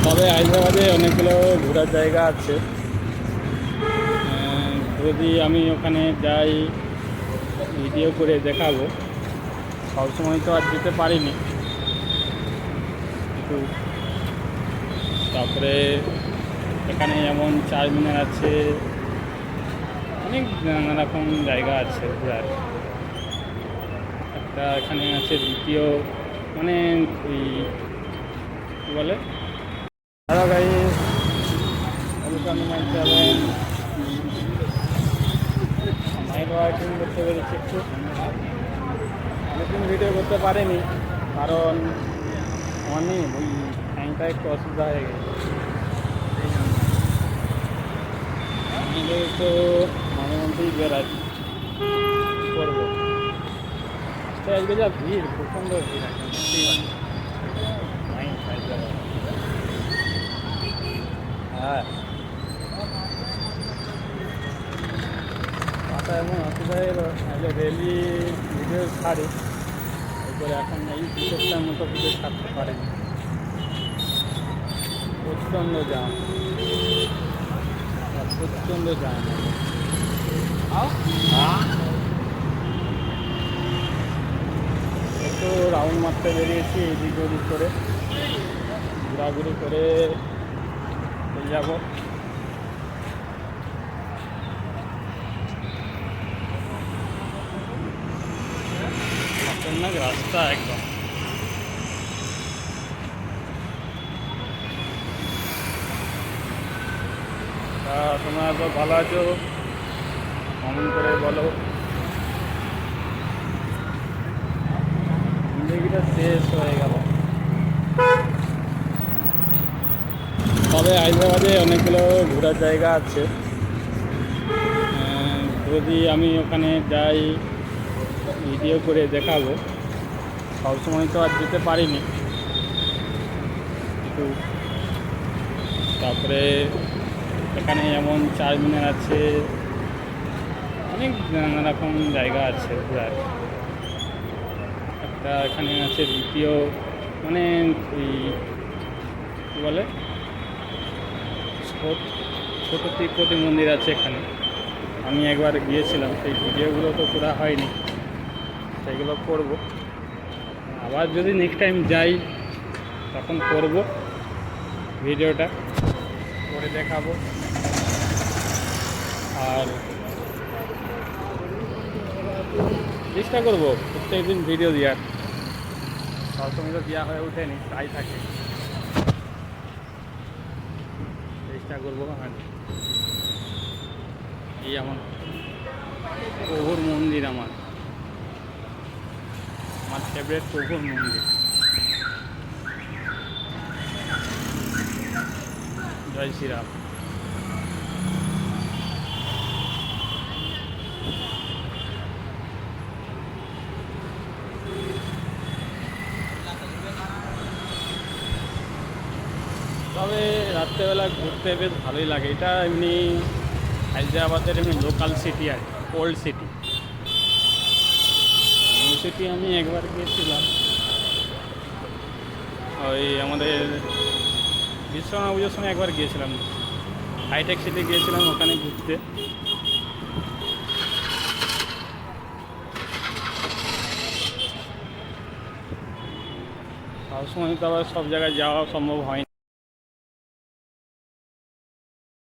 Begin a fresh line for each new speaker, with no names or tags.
তবে হায়দ্রাবাদে অনেকগুলো ঘোরার জায়গা আছে। যদি আমি ওখানে যাই ভিডিও করে দেখাবো। সবসময় তো আর যেতে পারিনি, কিন্তু তারপরে এখানে যেমন চারমিনার আছে, অনেক নানা রকম জায়গা আছে ঘোরার। একটা এখানে আছে দ্বিতীয়, মানে ওই কী বলে, hello guys, welcome to my channel. Night walking করতে পেরেছি একটু, অনেকদিন ভিডিও করতে পারিনি, কারণ আমার নেই ওই টাইমটা একটু অসুবিধা হয়ে গেছে। আমাদের তো মাঝে মধ্যেই বেড়াই, করবো। আজকে যা ভিড়, প্রচণ্ড ভিড় এখন হ্যাঁ, মাথা এমন অসুবিধা হয়ে গেল, নাহলে ডেলি ভিডিও ছাড়ি, এরপরে এখন এই ভিডিওটার মতো ভিডিও ছাড়তে পারিনি। প্রচণ্ড জাম, প্রচণ্ড জাম। একটু রাউন্ড মারতে বেরিয়েছি, এদিক ওদিক করে ঘোরাঘুরি করে চলে যাবো। খতরনাক রাস্তা একদম। তা তোমরা তো ভালো আছো, কমেন্ট করে বলো। জিন্দগিটা শেষ হয়ে গেল। তবে হায়দ্রাবাদে অনেকগুলো ঘোরার জায়গা আছে। যদি আমি ওখানে যাই ভিডিও করে দেখাবো। সবসময় তো আর যেতে পারিনি, কিন্তু তারপরে এখানে যেমন চারমিনার আছে, অনেক নানা রকম জায়গা আছে ঘোরার। একটা এখানে আছে দ্বিতীয়, মানে ওই কী বলে, ছোট তিব্বতী মন্দির আছে এখানে। আমি একবার গিয়েছিলাম, সেই ভিডিওগুলো তো করা হয়নি, সেগুলো করব। আবার যদি নেক্সট টাইম যাই তখন করব, ভিডিওটা করে দেখাবো। আর চেষ্টা করব প্রত্যেক দিন ভিডিও দেওয়ার, সবসময় তো দেওয়া হয়ে ওঠেনি, তাই থাকে। চেষ্টা করবো। আর এই আমার প্রভুর মন্দির, আমার ফেভারিট প্রভুর মন্দির। জয় শ্রীরাম। তবে রাত্রেবেলা ঘুরতে বেশ ভালোই লাগে। এটা এমনি হায়দ্রাবাদের এমনি লোকাল সিটি, আর ওল্ড সিটি। নিউ সিটি আমি একবার গিয়েছিলাম, ওই আমাদের বিশ্বকর্মা পুজোর সময় একবার গিয়েছিলাম, হাইটেক সিটি গিয়েছিলাম ওখানে ঘুরতে। সবসময় তো আবার সব জায়গায় যাওয়া সম্ভব হয়নি।